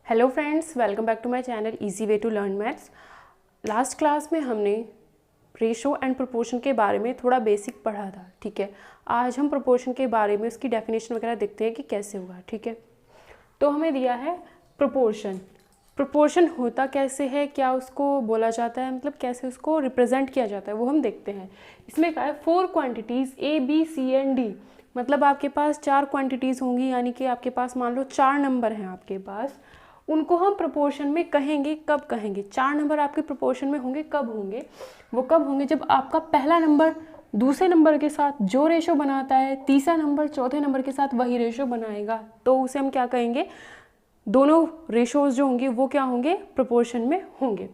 Hello friends, welcome back to my channel easy way to learn maths. Last class में हमने ratio and proportion के बारे में थोड़ा बेसिक पढ़ा था। ठीक है, आज हम प्रोपोर्शन के बारे में उसकी डेफिनेशन वगैरह देखते हैं कि कैसे होगा। ठीक है, तो हमें दिया है प्रोपोर्शन। प्रोपोर्शन होता कैसे है, क्या उसको बोला जाता है, मतलब कैसे उसको रिप्रेजेंट किया जाता है, वो हम देखते हैं। इसमें क्या है, 4 quantities A B C and D, मतलब आपके पास 4 क्वांटिटीज़ होंगी, यानी कि आपके पास मान लो 4 नंबर हैं आपके पास। उनको हम प्रोपोर्शन में कहेंगे। कब कहेंगे? 4 नंबर आपके प्रोपोर्शन में होंगे। कब होंगे? वो कब होंगे जब आपका पहला नंबर दूसरे नंबर के साथ जो रेशो बनाता है, तीसरा नंबर चौथे नंबर के साथ वही रेशो बनाएगा, तो उसे हम क्या कहेंगे? दोनों रेशोज जो होंगे वो क्या होंगे? प्रोपोर्शन में होंगे।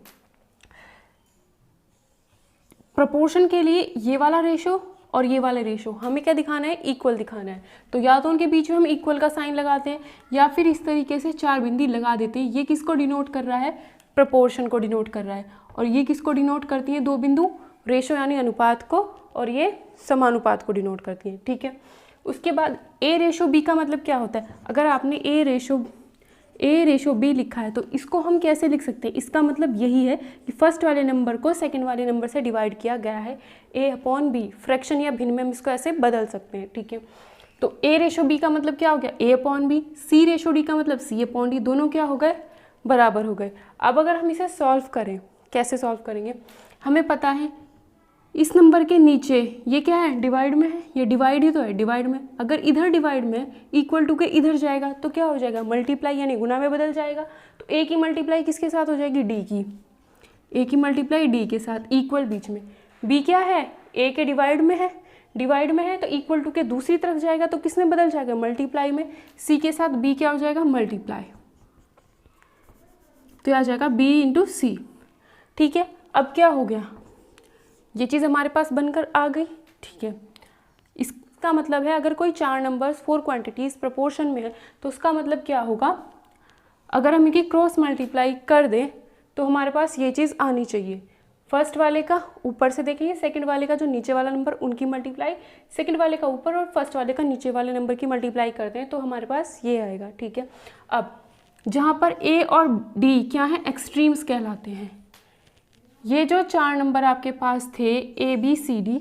प्रोपोर्शन के लिए ये वाला रेशो और ये वाले रेशो हमें क्या दिखाना है? इक्वल दिखाना है। तो या तो उनके बीच में हम इक्वल का साइन लगाते हैं, या फिर इस तरीके से 4 बिंदी लगा देते हैं। ये किसको डिनोट कर रहा है? प्रोपोर्शन को डिनोट कर रहा है। और ये किसको डिनोट करती है? 2 बिंदु रेशो यानी अनुपात को, और ये समानुपात को डिनोट करती है। ठीक है, उसके बाद ए रेशो बी का मतलब क्या होता है? अगर आपने ए रेशो बी लिखा है तो इसको हम कैसे लिख सकते हैं? इसका मतलब यही है कि फर्स्ट वाले नंबर को सेकंड वाले नंबर से डिवाइड किया गया है। ए अपॉन बी, फ्रैक्शन या भिन्न में हम इसको ऐसे बदल सकते हैं। ठीक है, तो ए रेशो बी का मतलब क्या हो गया? ए अपॉन बी। सी रेशो डी का मतलब सी अपॉन डी, दोनों क्या हो गए? बराबर हो गए। अब अगर हम इसे सॉल्व करें, कैसे सॉल्व करेंगे? हमें पता है इस नंबर के नीचे ये क्या है? डिवाइड में है। ये डिवाइड ही तो है, डिवाइड में। अगर इधर डिवाइड में इक्वल टू के इधर जाएगा तो क्या हो जाएगा? मल्टीप्लाई यानी गुना में बदल जाएगा। तो ए की मल्टीप्लाई किसके साथ हो जाएगी? डी की। ए की मल्टीप्लाई डी के साथ, इक्वल बीच में। बी क्या है? ए के डिवाइड में है। डिवाइड में है तो इक्वल टू के दूसरी तरफ जाएगा तो किस में बदल जाएगा? मल्टीप्लाई में। सी के साथ बी क्या हो जाएगा? मल्टीप्लाई। तो आ जाएगा बी इंटू सी। ठीक है, अब क्या हो गया? ये चीज़ हमारे पास बनकर आ गई। ठीक है, इसका मतलब है अगर कोई 4 नंबर्स 4 क्वांटिटीज़ प्रोपोर्शन में है तो उसका मतलब क्या होगा? अगर हम इनकी क्रॉस मल्टीप्लाई कर दें तो हमारे पास ये चीज़ आनी चाहिए। फर्स्ट वाले का ऊपर से देखेंगे, सेकंड वाले का जो नीचे वाला नंबर उनकी मल्टीप्लाई, सेकंड वाले का ऊपर और फर्स्ट वाले का नीचे वाले नंबर की मल्टीप्लाई करते हैं तो हमारे पास ये आएगा। ठीक है, अब जहाँ पर ए और डी क्या है? एक्सट्रीम्स कहलाते हैं। ये जो 4 नंबर आपके पास थे ए बी सी डी,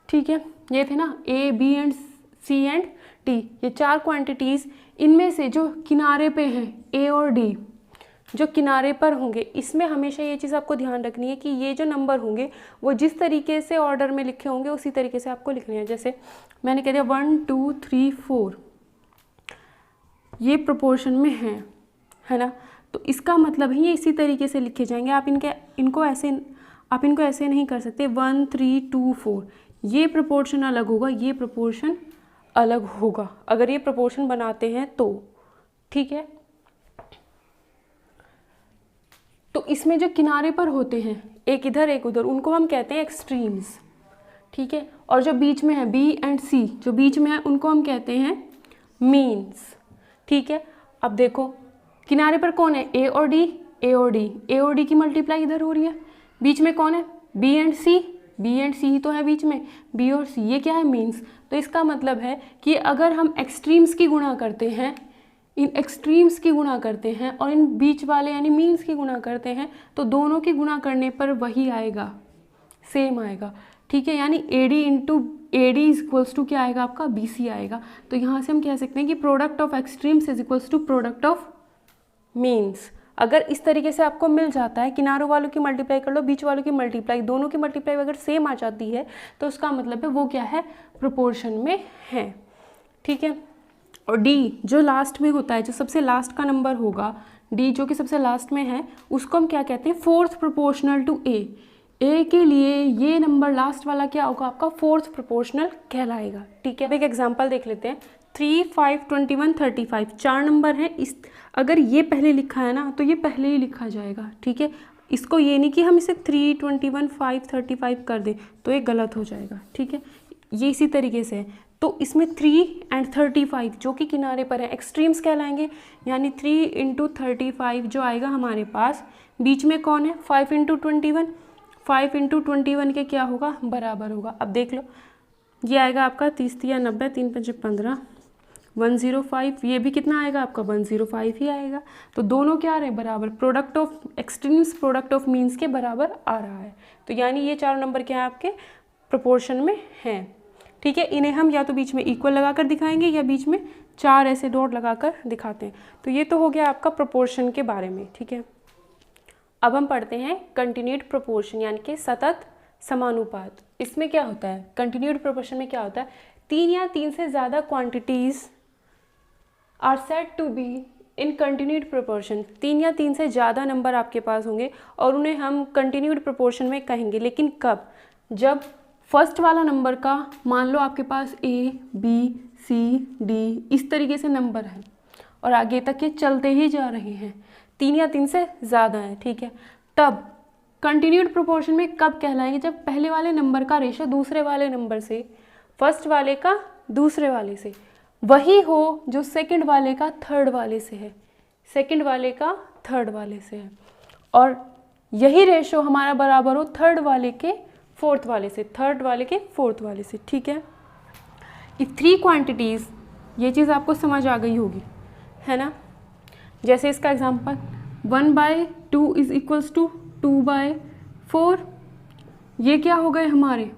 ठीक है, ये थे ना A B and C and D, ये 4 क्वांटिटीज़, इनमें से जो किनारे पे हैं ए और डी, जो किनारे पर होंगे, इसमें हमेशा ये चीज़ आपको ध्यान रखनी है कि ये जो नंबर होंगे वो जिस तरीके से ऑर्डर में लिखे होंगे उसी तरीके से आपको लिखने हैं। जैसे मैंने कह दिया 1 2 3 4, ये प्रोपोर्शन में है ना, तो इसका मतलब है ये इसी तरीके से लिखे जाएंगे। आप इनको ऐसे नहीं कर सकते 1 3 2 4, ये प्रोपोर्शन अलग होगा, ये प्रोपोर्शन अलग होगा अगर ये प्रोपोर्शन बनाते हैं तो। ठीक है, तो इसमें जो किनारे पर होते हैं, एक इधर एक उधर, उनको हम कहते हैं एक्सट्रीम्स। ठीक है, और जो बीच में है बी एंड सी, जो बीच में है उनको हम कहते हैं मीन्स। ठीक है, अब देखो किनारे पर कौन है? ए और डी, ए और डी, ए और डी की मल्टीप्लाई इधर हो रही है। बीच में कौन है? B and C, B and C ही तो है बीच में, बी और सी, ये क्या है? मीन्स। तो इसका मतलब है कि अगर हम एक्सट्रीम्स की गुणा करते हैं, इन एक्सट्रीम्स की गुणा करते हैं और इन बीच वाले यानी मीन्स की गुणा करते हैं तो दोनों की गुणा करने पर वही आएगा, सेम आएगा। ठीक है, यानी A D into A D is equals to क्या आएगा आपका? बी सी आएगा। तो यहाँ से हम कह सकते हैं कि product of extremes is equals to product of means. अगर इस तरीके से आपको मिल जाता है, किनारों वालों की मल्टीप्लाई कर लो, बीच वालों की मल्टीप्लाई, दोनों की मल्टीप्लाई अगर सेम आ जाती है तो उसका मतलब है वो क्या है? प्रोपोर्शन में है। ठीक है, और डी जो लास्ट में होता है, जो सबसे लास्ट का नंबर होगा, डी जो कि सबसे लास्ट में है, उसको हम क्या कहते हैं? 4th प्रोपोर्शनल टू ए। ए के लिए ये नंबर लास्ट वाला क्या होगा आपका? 4th प्रोपोर्शनल कहलाएगा। ठीक है, अब एक एग्जांपल देख लेते हैं। 3 5 21 35, 4 नंबर है। इस अगर ये पहले लिखा है ना तो ये पहले ही लिखा जाएगा। ठीक है, इसको ये नहीं कि हम इसे 3 21 5 35 कर दें तो ये गलत हो जाएगा। ठीक है, ये इसी तरीके से है। तो इसमें 3 एंड 35 जो कि किनारे पर है, एक्सट्रीम्स कहलाएंगे, यानी 3 इंटू 35 जो आएगा हमारे पास, बीच में कौन है? 5 इंटू 21, 5 इंटू 21 के क्या होगा? बराबर होगा। अब देख लो, ये आएगा आपका 30 या 90, 3 5 15, 105, ये भी कितना आएगा आपका 105 ही आएगा। तो दोनों क्या आ रहे हैं बराबर, product of extremes product of means के बराबर आ रहा है। तो यानी ये चारों नंबर क्या है आपके प्रोपोर्शन में हैं। ठीक है, इन्हें हम या तो बीच में इक्वल लगाकर दिखाएंगे या बीच में 4 ऐसे डॉट लगाकर दिखाते हैं। तो ये तो हो गया आपका प्रोपोर्शन के बारे में। ठीक है, अब हम पढ़ते हैं कंटिन्यूड प्रोपोर्शन यानी कि सतत समानुपात। इसमें क्या होता है, कंटिन्यूड प्रोपोर्शन में क्या होता है, 3 या 3 से ज़्यादा quantities are said to be in continued proportion. 3 या 3 से ज़्यादा नंबर आपके पास होंगे और उन्हें हम कंटिन्यूड प्रोपोर्शन में कहेंगे। लेकिन कब, जब फर्स्ट वाला नंबर का मान लो आपके पास A, B, C, D इस तरीके से नंबर है और आगे तक ये चलते ही जा रहे हैं, 3 या 3 से ज़्यादा है। ठीक है, तब कंटिन्यूड प्रोपोर्शन में कब कहलाएंगे, जब पहले वाले नंबर का रेशो दूसरे वाले नंबर से, फर्स्ट वाले का दूसरे वाले से वही हो जो सेकंड वाले का थर्ड वाले से है, सेकंड वाले का थर्ड वाले से है, और यही रेशो हमारा बराबर हो थर्ड वाले के फोर्थ वाले से, थर्ड वाले के फोर्थ वाले से। ठीक है, ये 3 क्वांटिटीज़, ये चीज़ आपको समझ आ गई होगी, है ना। जैसे इसका एग्जांपल 1/2 इज इक्वल्स टू 2/4, ये क्या हो गए हमारे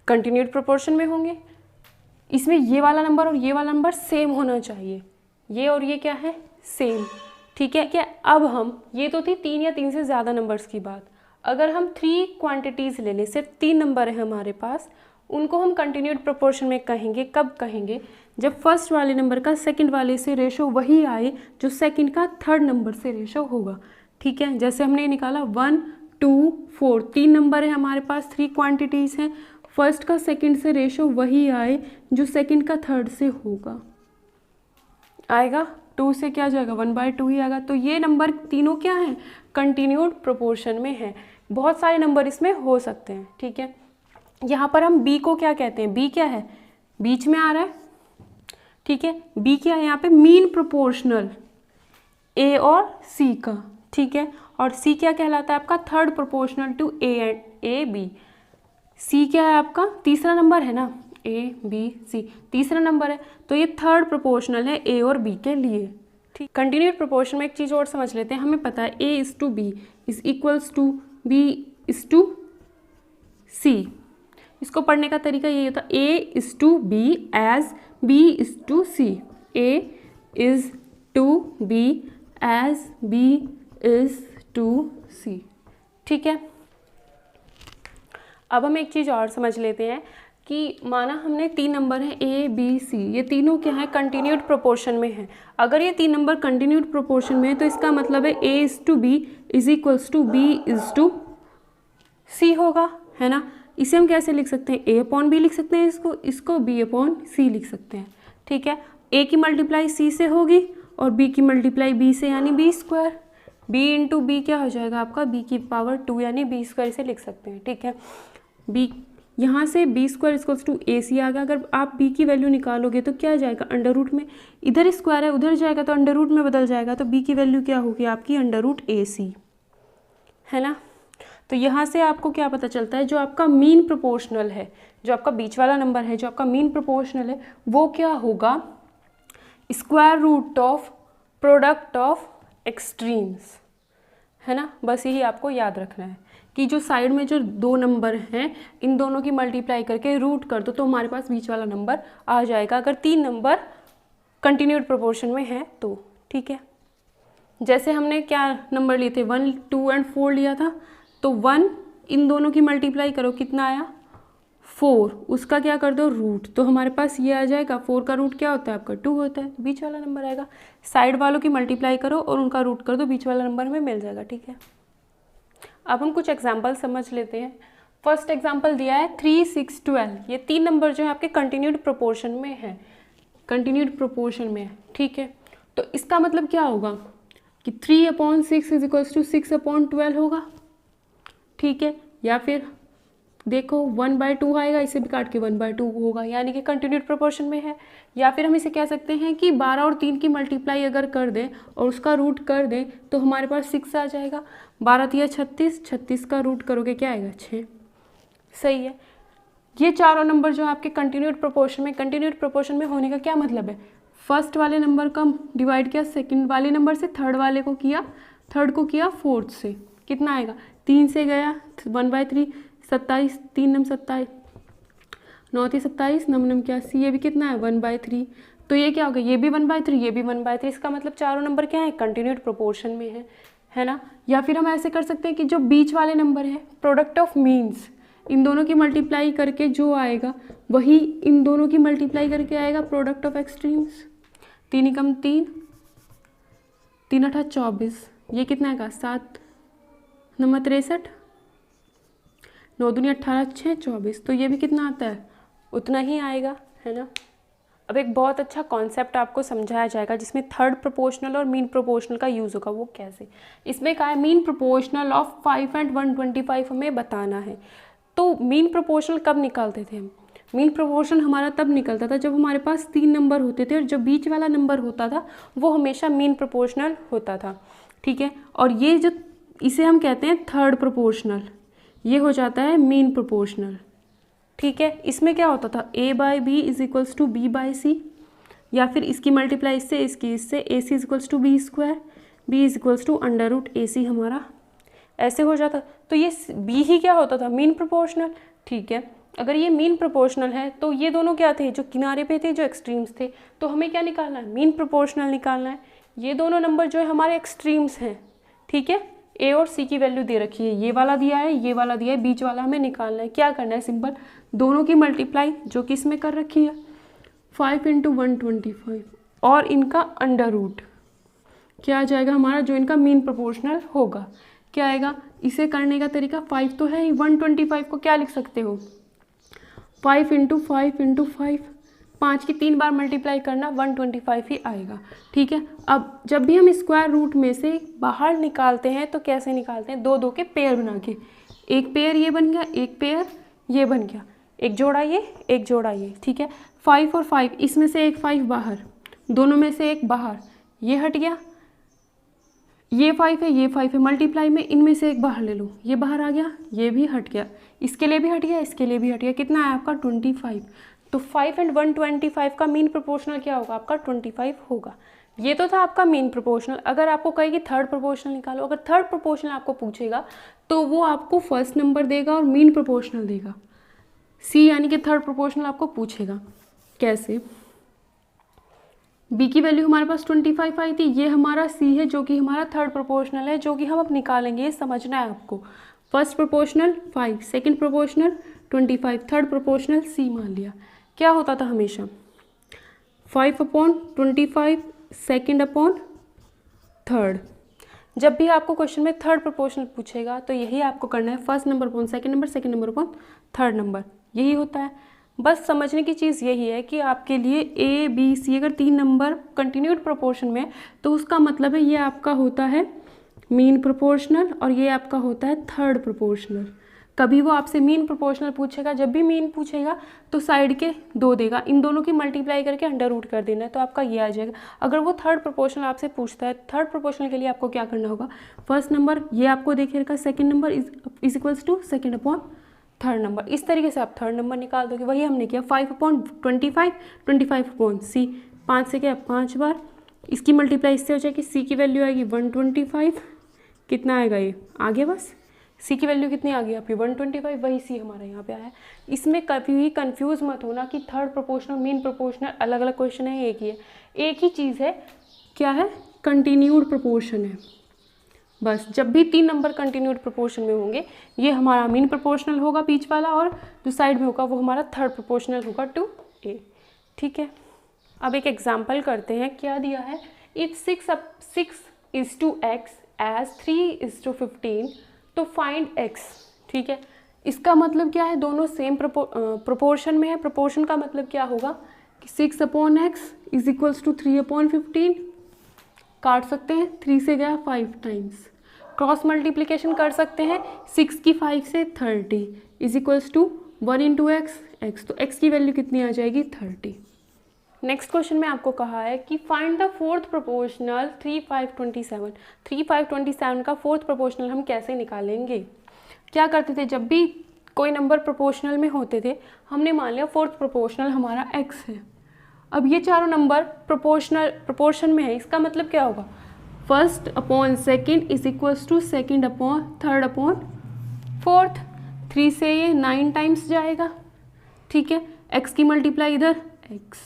कंटिन्यूड प्रोपोर्शन में होंगे। इसमें ये वाला नंबर और ये वाला नंबर सेम होना चाहिए, ये और ये क्या है सेम। ठीक है, क्या अब हम, ये तो थी 3 या 3 से ज़्यादा नंबर्स की बात, अगर हम 3 क्वांटिटीज़ ले लें, सिर्फ 3 नंबर है हमारे पास, उनको हम कंटिन्यूड प्रोपोर्शन में कहेंगे। कब कहेंगे, जब फर्स्ट वाले नंबर का सेकंड वाले से रेशो वही आए जो सेकंड का थर्ड नंबर से रेशो होगा। ठीक है, जैसे हमने निकाला 1, 2, 4, 3 नंबर है हमारे पास, 3 क्वांटिटीज़ हैं, फर्स्ट का सेकंड से रेशो वही आए जो सेकंड का थर्ड से होगा, आएगा 2 से क्या जाएगा 1/2 ही आएगा। तो ये नंबर तीनों क्या हैं, कंटिन्यूड प्रोपोर्शन में है। बहुत सारे नंबर इसमें हो सकते हैं। ठीक है, यहाँ पर हम B को क्या कहते हैं, B क्या है, बीच में आ रहा है। ठीक है, B क्या है यहाँ पे, मीन प्रोपोर्शनल A और C का। ठीक है, और C क्या कहलाता है आपका, third proportional to A and A B। C क्या है आपका, तीसरा नंबर है ना, A B C तीसरा नंबर है, तो ये थर्ड प्रोपोर्शनल है A और B के लिए। ठीक, कंटिन्यूड प्रोपोर्शन में एक चीज़ और समझ लेते हैं, हमें पता है A/B is equals to B/C। इसको पढ़ने का तरीका यही होता है, A/B as B/C, A/B as B/C। ठीक है, अब हम एक चीज़ और समझ लेते हैं कि माना हमने 3 नंबर हैं A, B, C, ये तीनों क्या है कंटिन्यूड प्रोपोर्शन में है। अगर ये 3 नंबर कंटिन्यूड प्रोपोर्शन में है तो इसका मतलब है A/B is equals to B/C होगा, है ना। इसे हम कैसे लिख सकते हैं, A/B लिख सकते हैं, इसको B/C लिख सकते हैं। ठीक है, A की मल्टीप्लाई C से होगी और B की मल्टीप्लाई B से यानी B², B इंटू B क्या हो जाएगा आपका B² यानी B² इसे लिख सकते हैं। ठीक है, B यहाँ से B² इक्वल्स टू AC आ गया। अगर आप B की वैल्यू निकालोगे तो क्या जाएगा, अंडर रूट में, इधर स्क्वायर है उधर जाएगा तो अंडर रूट में बदल जाएगा, तो B की वैल्यू क्या होगी आपकी √AC, है ना। तो यहाँ से आपको क्या पता चलता है, जो आपका मीन प्रोपोर्शनल है, जो आपका बीच वाला नंबर है, जो आपका मीन प्रोपोर्शनल है, वो क्या होगा √ ऑफ प्रोडक्ट ऑफ एक्सट्रीम्स, है ना। बस यही आपको याद रखना है कि जो साइड में जो 2 नंबर हैं इन दोनों की मल्टीप्लाई करके रूट कर दो तो हमारे पास बीच वाला नंबर आ जाएगा, अगर 3 नंबर कंटिन्यूड प्रोपोर्शन में है तो। ठीक है, जैसे हमने क्या नंबर लिए थे 1, 2 एंड 4 लिया था, तो 1 इन दोनों की मल्टीप्लाई करो कितना आया 4, उसका क्या कर दो रूट, तो हमारे पास ये आ जाएगा। 4 का रूट क्या होता है आपका 2 होता है, तो बीच वाला नंबर आएगा। साइड वालों की मल्टीप्लाई करो और उनका रूट कर दो, बीच वाला नंबर हमें मिल जाएगा। ठीक है, अब हम कुछ एग्जाम्पल समझ लेते हैं। फर्स्ट एग्जाम्पल दिया है 3, 6, 12, ये 3 नंबर जो है आपके कंटिन्यूड प्रोपोर्शन में है, कंटिन्यूड प्रोपोर्शन में है। ठीक है, तो इसका मतलब क्या होगा कि 3/6 इज इक्वल्स टू 6/12 होगा। ठीक है, या फिर देखो 1/2 आएगा, इसे भी काट के 1/2 होगा, यानी कि कंटिन्यूड प्रोपोर्शन में है। या फिर हम इसे कह सकते हैं कि 12 और 3 की मल्टीप्लाई अगर कर दें और उसका रूट कर दें तो हमारे पास 6 आ जाएगा। 12 × 36, 36 का रूट करोगे क्या आएगा 6, सही है। ये चारों नंबर जो आपके कंटिन्यूड प्रोपोर्शन में होने का क्या मतलब है, फर्स्ट वाले नंबर का डिवाइड किया सेकंड वाले नंबर से, थर्ड वाले को किया, थर्ड को किया फोर्थ से, कितना आएगा 3 से गया 1/3, 27, 3 नम 27, 9 × 27, नम नम 81, ये भी कितना है 1/3। तो ये क्या होगा, ये भी 1/3, ये भी 1/3, इसका मतलब चारों नंबर क्या है, कंटिन्यूड प्रोपोर्शन में है ना। या फिर हम ऐसे कर सकते हैं कि जो बीच वाले नंबर है, प्रोडक्ट ऑफ मीन्स, इन दोनों की मल्टीप्लाई करके जो आएगा वही इन दोनों की मल्टीप्लाई करके आएगा प्रोडक्ट ऑफ एक्सट्रीम्स। 3 × 3, 3 × 8 24, ये कितना आएगा 7 नंबर 63, 9 दूनी 18, 6 24, तो ये भी कितना आता है उतना ही आएगा, है ना। अब एक बहुत अच्छा कॉन्सेप्ट आपको समझाया जाएगा जिसमें थर्ड प्रोपोर्शनल और मीन प्रोपोर्शनल का यूज़ होगा। वो कैसे, इसमें कहा है मीन प्रोपोर्शनल ऑफ 5 and 125 हमें बताना है। तो मीन प्रोपोर्शनल कब निकालते थे हम, मीन प्रोपोर्शन हमारा तब निकलता था जब हमारे पास 3 नंबर होते थे और जो बीच वाला नंबर होता था वो हमेशा मीन प्रोपोर्शनल होता था, ठीक है। और ये जो इसे हम कहते हैं थर्ड प्रोपोर्शनल, ये हो जाता है मीन प्रोपोर्शनल, ठीक है। इसमें क्या होता था a/b = b/c, या फिर इसकी मल्टीप्लाई इससे इससे ac = b², b = √ac हमारा ऐसे हो जाता। तो ये b ही क्या होता था मीन प्रोपोर्शनल, ठीक है। अगर ये मीन प्रोपोर्शनल है तो ये दोनों क्या थे, जो किनारे पे थे, जो एक्सट्रीम्स थे, तो हमें क्या निकालना है, मीन प्रोपोर्शनल निकालना है। ये दोनों नंबर जो है हमारे एक्सट्रीम्स हैं, ठीक है। a और c की वैल्यू दे रखी है, ये वाला दिया है, ये वाला दिया है, बीच वाला हमें निकालना है। क्या करना है, सिंपल दोनों की मल्टीप्लाई जो कि इसमें कर रखी है 5 × 125 और इनका अंडर रूट क्या आ जाएगा हमारा, जो इनका मीन प्रोपोर्शनल होगा क्या आएगा। इसे करने का तरीका 5 तो है ही, 125 को क्या लिख सकते हो 5 × 5 × 5, 5 की 3 बार मल्टीप्लाई करना 125 ही आएगा, ठीक है। अब जब भी हम स्क्वायर रूट में से बाहर निकालते हैं तो कैसे निकालते हैं, 2 2 के पेयर बना के, एक पेयर ये बन गया, एक पेयर ये बन गया, एक जोड़ा ये, एक जोड़ा ये, ठीक है। 5 और 5, इसमें से एक 5 बाहर, दोनों में से एक बाहर, ये हट गया, ये 5 है, ये 5 है, मल्टीप्लाई में इनमें से एक बाहर ले लो, ये बाहर आ गया, ये भी हट गया, इसके लिए भी हट गया, इसके लिए भी हट गया, कितना है आपका 25। तो 5 and 125 का मीन प्रोपोर्शनल क्या होगा आपका 25 होगा। ये तो था आपका मीन प्रोपोर्शनल। अगर आपको कहेगी थर्ड प्रोपोर्शनल निकालो, अगर थर्ड प्रोपोर्शनल आपको पूछेगा तो वो आपको फर्स्ट नंबर देगा और मीन प्रोपोर्शनल देगा, सी यानी कि थर्ड प्रोपोर्शनल आपको पूछेगा। कैसे, बी की वैल्यू हमारे पास 25 आई थी, ये हमारा सी है जो कि हमारा थर्ड प्रोपोर्शनल है, जो कि हम अब निकालेंगे, ये समझना है आपको। First proportional 5, second proportional 25, third proportional C मान लिया। क्या होता था हमेशा 5/25 2/3। जब भी आपको क्वेश्चन में थर्ड प्रोपोर्शनल पूछेगा तो यही आपको करना है, first number upon second number, second number upon third number, यही होता है। बस समझने की चीज़ यही है कि आपके लिए ए बी सी अगर 3 नंबर कंटिन्यूड प्रोपोर्शन में तो उसका मतलब है ये आपका होता है मीन प्रोपोर्शनल और ये आपका होता है थर्ड प्रोपोर्शनल। कभी वो आपसे मीन प्रोपोर्शनल पूछेगा, जब भी मीन पूछेगा तो साइड के 2 देगा, इन दोनों की मल्टीप्लाई करके अंडर रूट कर देना है, तो आपका ये आ जाएगा। अगर वो थर्ड प्रोपोर्शनल आपसे पूछता है, थर्ड प्रोपोर्शनल के लिए आपको क्या करना होगा, फर्स्ट नंबर ये आपको देखिएगा, second number is equals to second upon third number, इस तरीके से आप थर्ड नंबर निकाल दोगे। वही हमने किया 5/25, 25/c, 5 से क्या 5 बार, इसकी मल्टीप्लाई इससे हो जाएगी, सी की वैल्यू आएगी 125, कितना आएगा ये आगे, बस सी की वैल्यू कितनी आ गई आपकी 125, वही सी हमारा यहाँ पे आया। इसमें कभी भी कंफ्यूज मत होना कि थर्ड प्रोपोर्शनल मीन प्रोपोर्शनल अलग अलग क्वेश्चन है, एक ही है, एक ही चीज़ है, क्या है कंटिन्यूड प्रोपोर्शन है। बस जब भी 3 नंबर कंटिन्यूड प्रोपोर्शन में होंगे ये हमारा मीन प्रोपोर्शनल होगा बीच वाला, और जो साइड में होगा वो हमारा थर्ड प्रोपोर्शनल होगा टू ए, ठीक है। अब एक एग्जाम्पल करते हैं, क्या दिया है, if 6 is to x as 3 is to 15 तो फाइंड x, ठीक है। इसका मतलब क्या है, दोनों सेम प्रोपोर्शन में है। प्रोपोर्शन का मतलब क्या होगा कि 6/x इज इक्वल्स टू 3/15, काट सकते हैं, 3 से गया 5 टाइम्स, क्रॉस मल्टीप्लिकेशन कर सकते हैं, 6 की 5 से 30 इज इक्वल्स टू 1 × x, तो x की वैल्यू कितनी आ जाएगी 30। नेक्स्ट क्वेश्चन में आपको कहा है कि फाइंड द फोर्थ प्रोपोर्शनल 3, 5, 27। 3, 5, 27 का फोर्थ प्रोपोर्शनल हम कैसे निकालेंगे। क्या करते थे, जब भी कोई नंबर प्रोपोर्शनल में होते थे, हमने मान लिया फोर्थ प्रोपोर्शनल हमारा x है। अब ये चारों नंबर प्रोपोर्शन में है, इसका मतलब क्या होगा, first upon second is equals to second upon third upon fourth. 3 से ये 9 टाइम्स जाएगा, ठीक है। x की मल्टीप्लाई इधर x,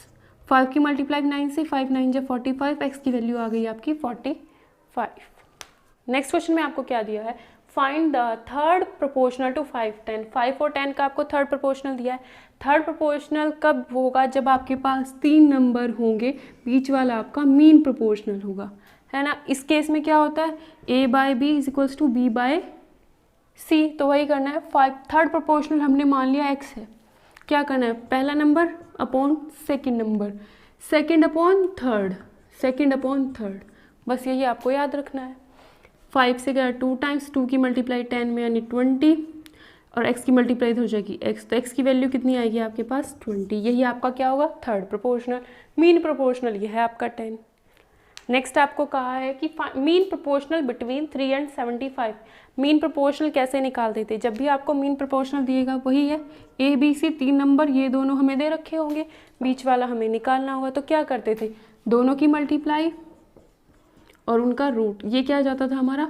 5 की मल्टीप्लाई 9 से, 5 9 जा 45, x की वैल्यू आ गई आपकी 45। नेक्स्ट क्वेश्चन में आपको क्या दिया है, find the third proportional to 5 10। 5 और 10 का आपको थर्ड प्रोपोर्शनल दिया है। थर्ड प्रोपोर्शनल कब होगा, जब आपके पास 3 नंबर होंगे, बीच वाला आपका मीन प्रोपोर्शनल होगा, है ना। इस केस में क्या होता है, a by B is equals to B by C, तो वही करना है। 5 थर्ड प्रोपोर्शनल हमने मान लिया x है, क्या करना है, पहला number upon second number, second upon third, second upon third, बस यही आपको याद रखना है। 5 से गया 2 टाइम्स, 2 की मल्टीप्लाई 10 में यानी 20, और x की मल्टीप्लाई हो जाएगी x, तो x की वैल्यू कितनी आएगी आपके पास 20। यही आपका क्या होगा, थर्ड प्रोपोर्शनल। मीन प्रोपोर्शनल ये है आपका 10। नेक्स्ट आपको कहा है कि mean proportional between 3 and 75। Mean proportional कैसे निकालते थे, जब भी आपको मीन प्रोपोर्शनल दिएगा वही है a b c 3 नंबर, ये दोनों हमें दे रखे होंगे, बीच वाला हमें निकालना होगा, तो क्या करते थे, दोनों की मल्टीप्लाई और उनका रूट, ये क्या जाता था हमारा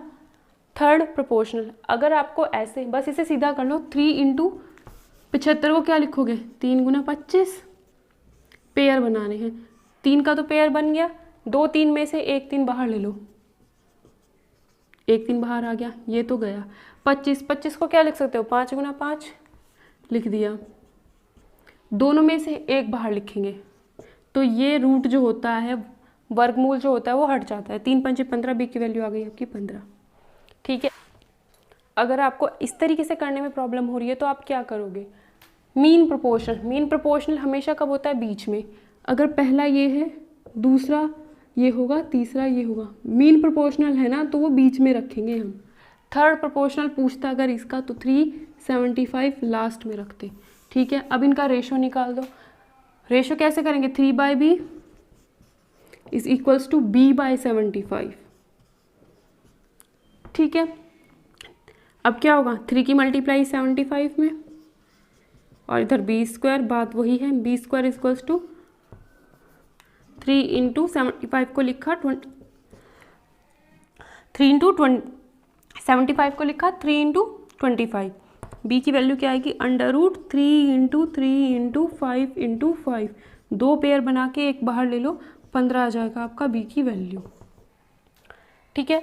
थर्ड प्रोपोर्शनल। अगर आपको ऐसे बस इसे सीधा कर लो, 3 इंटू 75 को क्या लिखोगे, 3 गुना 25, पेयर बनाने हैं, 3 का तो पेयर बन गया, 2 3 में से 1 3 बाहर ले लो, 1 3 बाहर आ गया, ये तो गया। 25 को क्या लिख सकते हो, 5 गुना 5 लिख दिया, दोनों में से 1 बाहर लिखेंगे, तो ये रूट जो होता है, वर्गमूल जो होता है वो हट जाता है। 3 5 15, बी की वैल्यू आ गई आपकी 15, ठीक है। अगर आपको इस तरीके से करने में प्रॉब्लम हो रही है तो आप क्या करोगे, मीन प्रोपोर्शनल हमेशा कब होता है, बीच में। अगर पहला ये है, दूसरा ये होगा, तीसरा ये होगा, मीन प्रोपोर्शनल है ना, तो वो बीच में रखेंगे हम। थर्ड प्रोपोर्शनल पूछता अगर इसका, तो 375 लास्ट में रखते, ठीक है। अब इनका रेशो निकाल दो। रेशो कैसे करेंगे, 3 by B is equals to b by 75, ठीक है। अब क्या होगा, 3 की मल्टीप्लाई 75 में, और इधर बी स्क्वायर, बात वही है, B square is equals to 3 into 75 को लिखा 3 इंटू 75 को लिखा 3 इंटू 25, बी की वैल्यू क्या आएगी, under root 3 into 3 into 5 into 5, 2 pair बना के 1 बाहर ले लो, 15 आ जाएगा आपका बी की वैल्यू, ठीक है।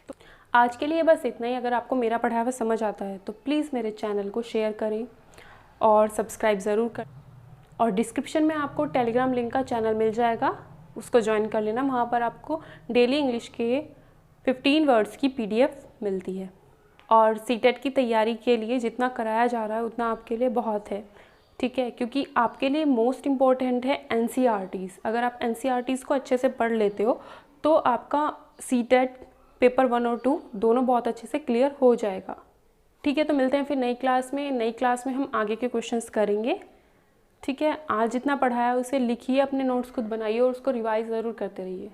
तो आज के लिए बस इतना ही। अगर आपको मेरा पढ़ाया हुआ समझ आता है तो प्लीज़ मेरे चैनल को शेयर करें और सब्सक्राइब ज़रूर करें, और डिस्क्रिप्शन में आपको टेलीग्राम लिंक का चैनल मिल जाएगा, उसको ज्वाइन कर लेना। वहाँ पर आपको डेली इंग्लिश के 15 वर्ड्स की PDF मिलती है। और सीटेट की तैयारी के लिए जितना कराया जा रहा है उतना आपके लिए बहुत है, ठीक है, क्योंकि आपके लिए मोस्ट इम्पॉर्टेंट है NCERTs। अगर आप NCERTs को अच्छे से पढ़ लेते हो तो आपका सीटेट पेपर 1 और 2 दोनों बहुत अच्छे से क्लियर हो जाएगा, ठीक है। तो मिलते हैं फिर नई क्लास में। नई क्लास में हम आगे के क्वेश्चंस करेंगे, ठीक है। आज जितना पढ़ाया उसे लिखिए, अपने नोट्स खुद बनाइए और उसको रिवाइज ज़रूर करते रहिए।